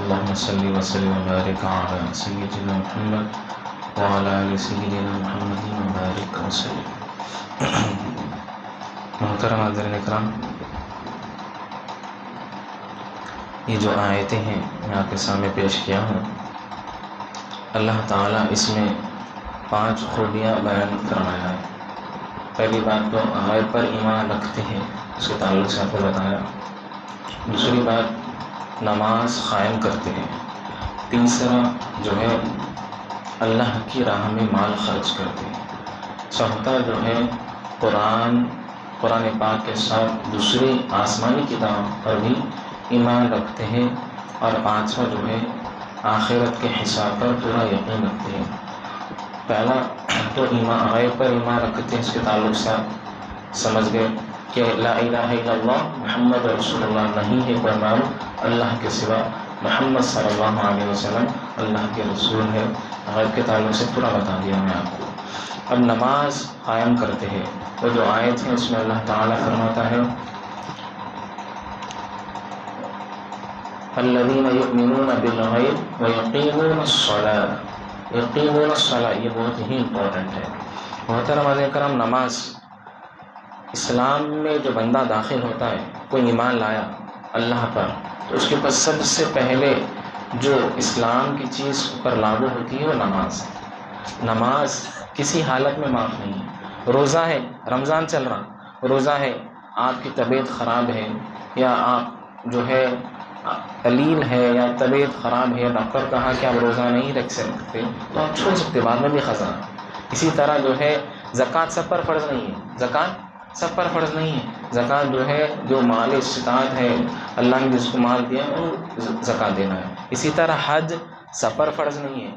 اللهم صل وسلم وبارك على سيدنا محمد وعلى آل سيدنا محمد وبارك وسلم۔ محترم حاضرین اکرام، یہ جو آیتیں ہیں میں آپ کے سامنے پیش کیا ہوں، اللہ تعالیٰ اس میں 5 خوبیاں بیان فرمایا ہے۔ پہلی بات تو غیب پر ایمان رکھتے ہیں، اس کے تعلق سے آپ کو بتایا۔ دوسری بات نماز قائم کرتے ہیں۔ تیسرا جو ہے اللہ کی راہ میں مال خرچ کرتے ہیں۔ چوتھا جو ہے قرآن پاک کے ساتھ دوسری آسمانی کتاب پر بھی ایمان رکھتے ہیں۔ اور پانچواں جو ہے آخرت کے حساب پر پورا یقین رکھتے ہیں۔ پہلا تو غیب پر ایمان رکھتے ہیں، اس کے تعلق سے آپ سمجھ گئے کہ لا الہ الا اللہ محمد رسول اللہ، نہیں ہے کوئی معبود اللہ کے سوا، محمد صلی اللہ علیہ وسلم اللہ کے رسول ہے۔ غیب کے تعلق سے پورا بتا دیا میں آپ کو۔ اب نماز قائم کرتے ہیں، وہ جو آیت ہے اس میں اللہ تعالیٰ فرماتا ہے الذین یؤمنون بالغیب ویقیمون الصلاۃ۔ یقیمون الصلاۃ یہ بہت ہی امپورٹنٹ ہے۔ محترم حاضرین کرام، نماز اسلام میں جو بندہ داخل ہوتا ہے، کوئی ایمان لایا اللہ پر، تو اس کے پاس سب سے پہلے جو اسلام کی چیز پر لاگو ہوتی ہے وہ نماز۔ نماز کسی حالت میں معاف نہیں ہے۔ روزہ ہے، رمضان چل رہا، روزہ ہے، آپ کی طبیعت خراب ہے یا آپ جو ہے قلیل ہے یا طبیعت خراب ہے، ڈاکٹر کہا کہ آپ روزہ نہیں رکھ سکتے تو آپ چھوڑ سکتے، بعد میں بھی قضا۔ اسی طرح جو ہے زکوٰۃ سب پر فرض نہیں ہے، زکوٰۃ سب پر فرض نہیں ہے۔ زکوٰۃ جو ہے جو مال استطاعت ہے، اللہ نے جس کو مال دیا وہ زکوٰۃ دینا ہے۔ اسی طرح حج سب پر فرض نہیں ہے،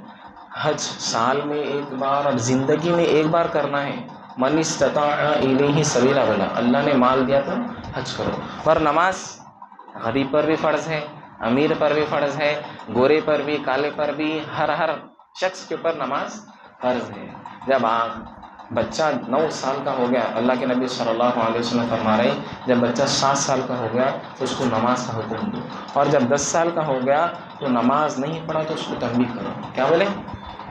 حج سال میں ایک بار اور زندگی میں ایک بار کرنا ہے۔ من استطاع الیہ سبیلا بولا، اللہ نے مال دیا تو حج کرو۔ پر نماز غریب پر بھی فرض ہے، امیر پر بھی فرض ہے، گورے پر بھی، کالے پر بھی، ہر شخص کے اوپر نماز فرض ہے۔ جب بچہ 9 سال کا ہو گیا، اللہ کے نبی صلی اللہ علیہ وسلم فرما رہے ہیں جب بچہ 7 سال کا ہو گیا تو اس کو نماز کا حکم دو، اور جب 10 سال کا ہو گیا تو نماز نہیں پڑھا تو اس کو تنبیہ کرو۔ کیا بولے؟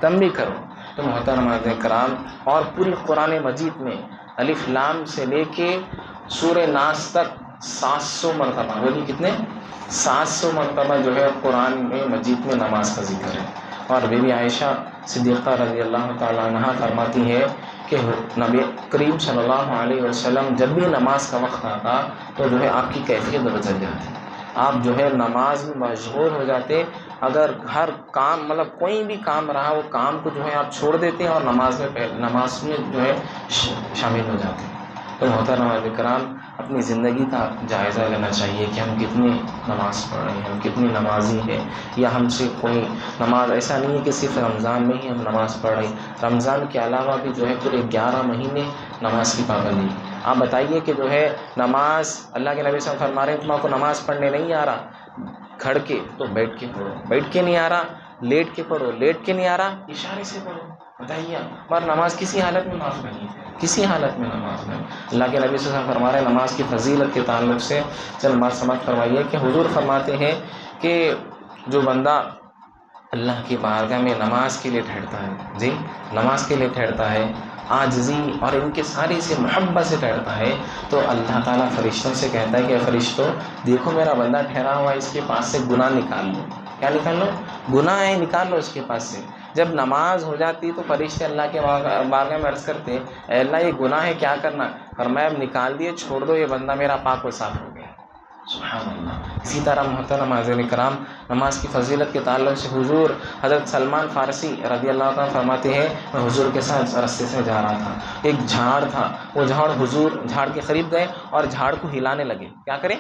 تنبیہ کرو۔ تو محترم حضرات کرام، اور پوری قرآن مجید میں الف لام سے لے کے سورہ ناس تک 700 مرتبہ، بولیے کتنے؟ 700 مرتبہ جو ہے قرآن میں مجید میں نماز کا ذکر ہے۔ اور بی بی عائشہ صدیقہ رضی اللہ تعالیٰ عنہ فرماتی ہے کہ نبی کریم صلی اللہ علیہ وسلم جب بھی نماز کا وقت آتا تو جو ہے آپ کی کیفیت بدل جاتی، آپ جو ہے نماز میں مشغول ہو جاتے۔ اگر ہر کام کوئی بھی کام رہا وہ کام کو جو ہے آپ چھوڑ دیتے ہیں اور نماز میں جو ہے شامل ہو جاتے ہیں۔ تو محترم کرام، اپنی زندگی کا جائزہ لینا چاہیے کہ ہم کتنی نماز پڑھ رہے ہیں، ہم کتنی نمازی ہیں، یا ہم سے کوئی نماز ایسا نہیں ہے کہ صرف رمضان میں ہی ہم نماز پڑھ رہے ہیں، رمضان کے علاوہ بھی جو ہے پورے 11 مہینے نماز کی پابندی۔ آپ بتائیے کہ جو ہے نماز، اللہ کے نبی صلی اللہ علیہ وسلم فرما رہے ہیں تمہارے کو نماز پڑھنے نہیں آ رہا کھڑ کے تو بیٹھ کے پڑھو، بیٹھ کے نہیں آ رہا لیٹ کے پڑھو، لیٹ کے نہیں آ رہا اشارے سے پڑھو۔ بتائیے، مگر نماز کسی حالت میں معاف نہیں ہے، کسی حالت میں نماز نہیں۔ اللہ کے نبی صلی اللہ علیہ وسلم فرما رہے ہیں نماز کی فضیلت کے تعلق سے چند بات سمجھ فرمائیے کہ حضور فرماتے ہیں کہ جو بندہ اللہ کی بارگاہ میں نماز کے لیے ٹھہرتا ہے، جی نماز کے لیے ٹھہرتا ہے، عاجزی اور ان کے ساری سے محبت سے ٹھہرتا ہے، تو اللہ تعالیٰ فرشتوں سے کہتا ہے کہ فرشتوں دیکھو میرا بندہ ٹھہرا ہوا ہے، اس کے پاس سے گناہ نکال لو۔ کیا نکال لو؟ گناہ ہے، نکال لو اس کے پاس سے۔ جب نماز ہو جاتی تو فرشتے اللہ کے بارگاہ میں عرض کرتے اے اللہ یہ گناہ ہے، کیا کرنا؟ فرمایا اب نکال دیے، چھوڑ دو، یہ بندہ میرا پاک و صاف ہو گیا۔ سبحان اللہ۔ اسی طرح محترم حاضرین کرام، نماز کی فضیلت کے تعلق سے حضور حضرت سلمان فارسی رضی اللہ عنہ فرماتے ہیں میں حضور کے ساتھ راستے سے جا رہا تھا، ایک جھاڑ تھا، وہ حضور جھاڑ کے قریب گئے اور جھاڑ کو ہلانے لگے۔ کیا کریں؟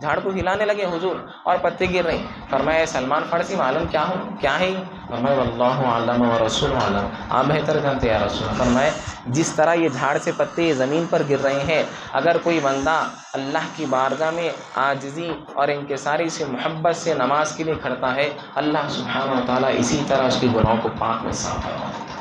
جھاڑ کو ہلانے لگے حضور، اور پتے گر رہے۔ فرمایا سلمان فارسی معلوم کیا ہے؟ فرمایا واللہ اعلم ورسول اعلم، آپ بہتر جانتے یا رسول۔ فرمایا جس طرح یہ جھاڑ سے پتے زمین پر گر رہے ہیں، اگر کوئی بندہ اللہ کی بارگاہ میں عاجزی اور انکساری سے محبت سے نماز کے لیے کھڑتا ہے، اللہ سبحانہ و تعالیٰ اسی طرح اس کے گناہوں کو پاک و صاف فرماتا ہے۔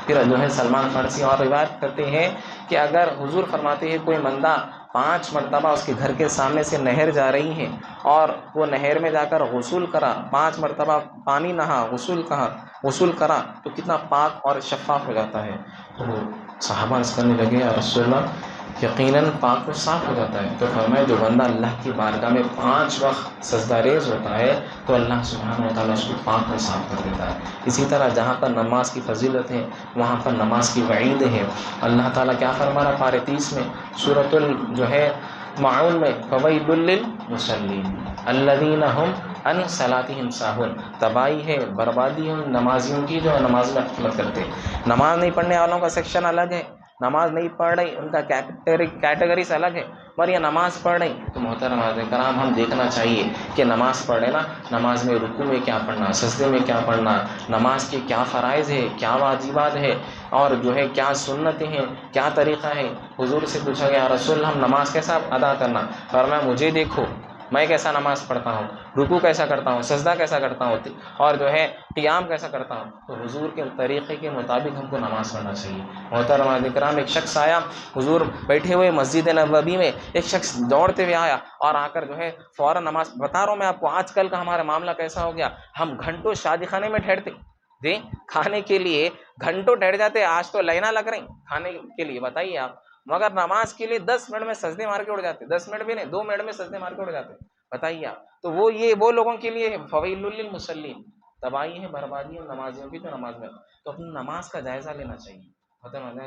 پھر جو ہے سلمان فارسی اور روایت کرتے ہیں کہ اگر حضور فرماتے ہیں کوئی بندہ 5 مرتبہ اس کے گھر کے سامنے سے نہر جا رہی ہے اور وہ نہر میں جا کر غسل کرا، 5 مرتبہ پانی نہا، غسل کرا تو کتنا پاک اور شفاف ہو جاتا ہے۔ تو صحابہ عرض کرنے لگے یا رسول اللہ یقیناً پاک و صاف ہو جاتا ہے۔ تو فرمایا جو بندہ اللہ کی بارگاہ میں 5 وقت سجدہ ریز ہوتا ہے تو اللہ سبحانہ و تعالیٰ اس کو پاک و صاف کر دیتا ہے۔ اسی طرح جہاں پر نماز کی فضیلت ہے وہاں پر نماز کی وعید ہے۔ اللہ تعالیٰ کیا فرما رہا پارہ 30 میں سورۃ جو ہے معون میں فویل للمصلین الذین هم عن صلاتهم ساہون، تباہی ہے، بربادی ہے ان نمازیوں کی جو نماز میں غفلت کرتے۔ نماز نہیں پڑھنے والوں کا سیکشن الگ ہے، نماز نہیں پڑھ رہی ان کا کیٹیگریز الگ ہے، اور یہ نماز پڑھ رہی تو محترم حضرات کرام ہم دیکھنا چاہیے کہ نماز پڑھ رہے نا، نماز میں رکوع میں کیا پڑھنا، سجدے میں کیا پڑھنا، نماز کے کیا فرائض ہے، کیا واجبات ہے، اور جو ہے کیا سنتیں ہیں، کیا طریقہ ہے۔ حضور سے پوچھا گیا رسول اللہ ہم نماز کیسا ادا کرنا؟ فرمایا مجھے دیکھو میں کیسا نماز پڑھتا ہوں، رکوع کیسا کرتا ہوں، سجدہ کیسا کرتا ہوں، اور جو ہے قیام کیسا کرتا ہوں۔ تو حضور کے طریقے کے مطابق ہم کو نماز پڑھنا چاہیے۔ محترم کرام ایک شخص آیا، حضور بیٹھے ہوئے مسجد نبوی میں، ایک شخص دوڑتے ہوئے آیا اور آ کر جو ہے فوراً نماز، بتا رہا ہوں میں آپ کو آج کل کا ہمارا معاملہ کیسا ہو گیا، ہم گھنٹوں شادی خانے میں ٹھہرتے جی کھانے کے لیے، گھنٹوں ٹھہر جاتے، آج تو لائنیں لگ رہی کھانے کے لیے بتائیے آپ، مگر نماز کے لیے 10 منٹ میں سجدے مار کے اڑ جاتے، 10 منٹ بھی نہیں 2 منٹ میں سجدے مار کے اڑ جاتے، بتائیے آپ۔ تو وہ لوگوں کے لیے فویل للمصلین، تباہی ہے، بربادی ہے نمازیوں کی۔ تو نماز میں تو اپنی نماز کا جائزہ لینا چاہیے،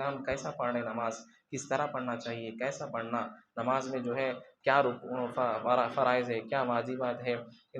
ہم کیسا پڑھ رہے نماز، کس طرح پڑھنا چاہیے، کیسا پڑھنا، نماز میں جو ہے کیا فرائض ہے، کیا واجبات ہے،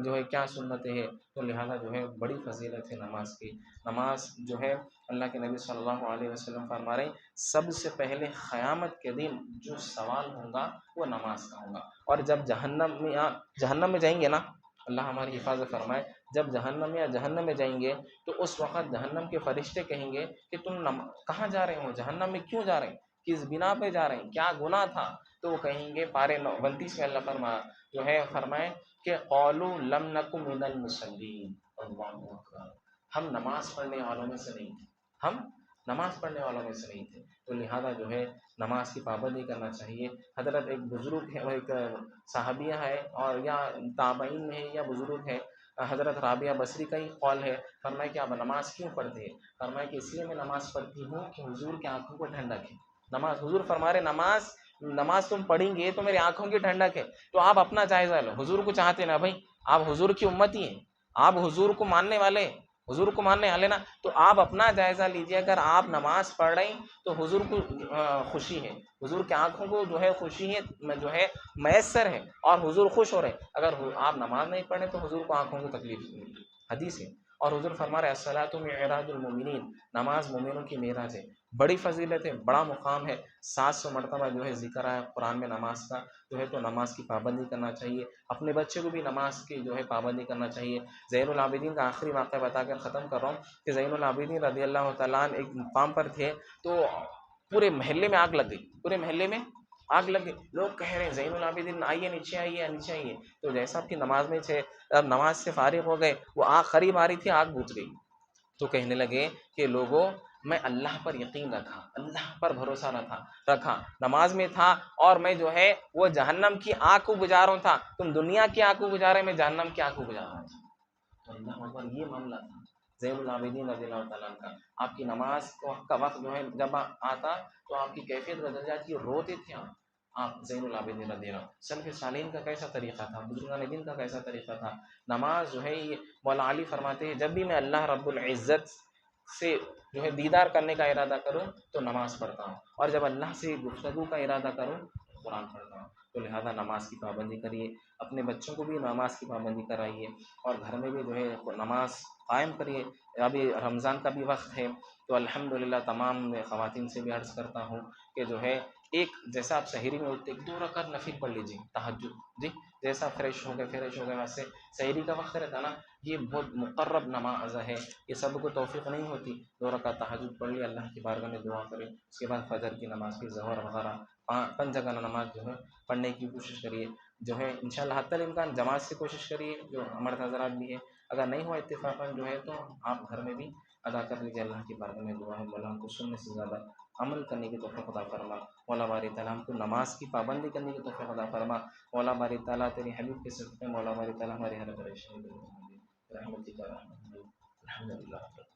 جو ہے کیا سنتیں ہے۔ تو لہٰذا جو ہے بڑی فضیلت ہے نماز کی۔ نماز جو ہے اللہ کے نبی صلی اللہ علیہ وسلم فرما رہے ہیں سب سے پہلے قیامت کے دن جو سوال ہوگا وہ نماز کا ہوگا۔ اور جب جہنم میں جائیں گے نا، اللہ ہماری حفاظت فرمائے، جب جہنم میں جائیں گے تو اس وقت جہنم کے فرشتے کہیں گے کہ تم کہاں جا رہے ہو، جہنم میں کیوں جا رہے ہیں، کس بنا پہ جا رہے ہیں، کیا گناہ تھا؟ تو وہ کہیں گے پارے 29 میں اللہ فرمائے کہ قولوا لم نک من المصلین، اللہ اکبر، ہم نماز پڑھنے والوں میں سے نہیں تھے، ہم نماز پڑھنے والوں میں سے نہیں تھے۔ تو لہذا جو ہے نماز کی پابندی کرنا چاہیے۔ حضرت ایک بزرگ ہے، وہ ایک صحابیہ ہے اور یا تابعین میں ہے یا بزرگ ہے، حضرت رابعہ بصری کا ہی قول ہے، فرمایا کہ آپ نماز کیوں پڑھتے ہیں؟ فرمایا کہ اس لیے میں نماز پڑھتی ہوں کہ حضور کی آنکھوں کو ٹھنڈک ہے۔ نماز، حضور فرما رہے نماز تم پڑھیں گے تو میری آنکھوں کی ٹھنڈک ہے۔ تو آپ اپنا جائزہ لو، حضور کو چاہتے نا بھائی، آپ حضور کی امتی ہیں، آپ حضور کو ماننے والے ہیں، حضور کو ماننے والے نا، تو آپ اپنا جائزہ لیجیے۔ اگر آپ نماز پڑھ رہے ہیں تو حضور کو خوشی ہے، حضور کی آنکھوں کو جو ہے خوشی ہے، جو ہے میسر ہے، اور حضور خوش ہو رہے ہیں۔ اگر آپ نماز نہیں پڑھیں تو حضور کو آنکھوں کو تکلیف ہے، حدیث ہے۔ اور حضور فرما رہے الصلاۃ معراج المومنین، نماز مومنوں کی معراج ہے، بڑی فضیلت ہے، بڑا مقام ہے، 700 مرتبہ جو ہے ذکر آیا قرآن میں نماز کا، جو ہے تو نماز کی پابندی کرنا چاہیے۔ اپنے بچے کو بھی نماز کی جو ہے پابندی کرنا چاہیے۔ زین العابدین کا آخری واقعہ بتا کر ختم کر رہا ہوں کہ زین العابدین رضی اللہ تعالیٰ عنہ ایک مقام پر تھے تو پورے محلے میں آگ لگ گئی، پورے محلے میں آگ لگ گئی، لوگ کہہ رہے ہیں زین العابدین آئیے نیچے آئیے نیچے آئیے۔ تو جیسا آپ کی نماز میں تھے، اب نماز سے فارغ ہو گئے، وہ آگ قریب آ رہی تھی، آگ بجھ گئی۔ تو کہنے لگے کہ لوگوں میں اللہ پر یقین رکھا، اللہ پر بھروسہ رکھا، نماز میں تھا، اور میں جو ہے وہ جہنم کی آگ کو بجھا رہا تھا، تم دنیا کی آگ کو بجھا رہے، میں جہنم کی آگ کو بجھا رہا تھا۔ تو اللہ اکبر، یہ معاملہ تھا زین العابدین رضی اللہ تعالیٰ عنہ کا۔ آپ کی نماز کا وقت جو ہے جب آتا تو آپ کی کیفیت بدل جاتی، روتے تھے آپ زین العابدین رضی اللہ۔ سلف صالحین کا کیسا طریقہ تھا، بزرگان دین کا کیسا طریقہ تھا۔ نماز جو ہے یہ مولا علی فرماتے ہیں جب بھی میں اللہ رب العزت سے جو ہے دیدار کرنے کا ارادہ کروں تو نماز پڑھتا ہوں، اور جب اللہ سے گفتگو کا ارادہ کروں تو قرآن پڑھتا ہوں۔ تو لہذا نماز کی پابندی کریے، اپنے بچوں کو بھی نماز کی پابندی کرائیے، اور گھر میں بھی جو ہے نماز قائم کریے۔ ابھی رمضان کا بھی وقت ہے تو الحمدللہ تمام خواتین سے بھی عرض کرتا ہوں کہ جو ہے ایک جیسا آپ سحری میں اٹھتے 2 رکعت نفل پڑھ لیجیے تہجد، جی جیسا فریش ہو گئے ویسے سحری کا وقت رہتا نا، یہ بہت مقرب نماز ہے، یہ سب کو توفیق نہیں ہوتی۔ 2 رکعت تہجد پڑھ لی، اللہ کی بارگاہ میں دعا کرے، اس کے بعد فجر کی نماز کی، ظہر وغیرہ 5 جگہ نماز جو ہے پڑھنے کی کوشش کریے، جو ہے انشاءاللہ حتی الامکان جماعت سے کوشش کریے، جو مرد حضرات بھی ہے، اگر نہیں ہوا اتفاقاً جو ہے تو آپ گھر میں بھی ادا کرنے کی اللہ کی بارگاہ میں دعا ہے، مولا ہم کو سننے سے زیادہ عمل کرنے کی توفیق عطا فرما، مولا باری تعالیٰ ہم کو نماز کی پابندی کرنے کی توفیق عطا فرما، مولا باری تعالیٰ تیری حبیب کے صدقے مولا باری تعالیٰ ہماری ہر پریشانی دور فرما دے، رحمتک یا رحمت الحمد للہ۔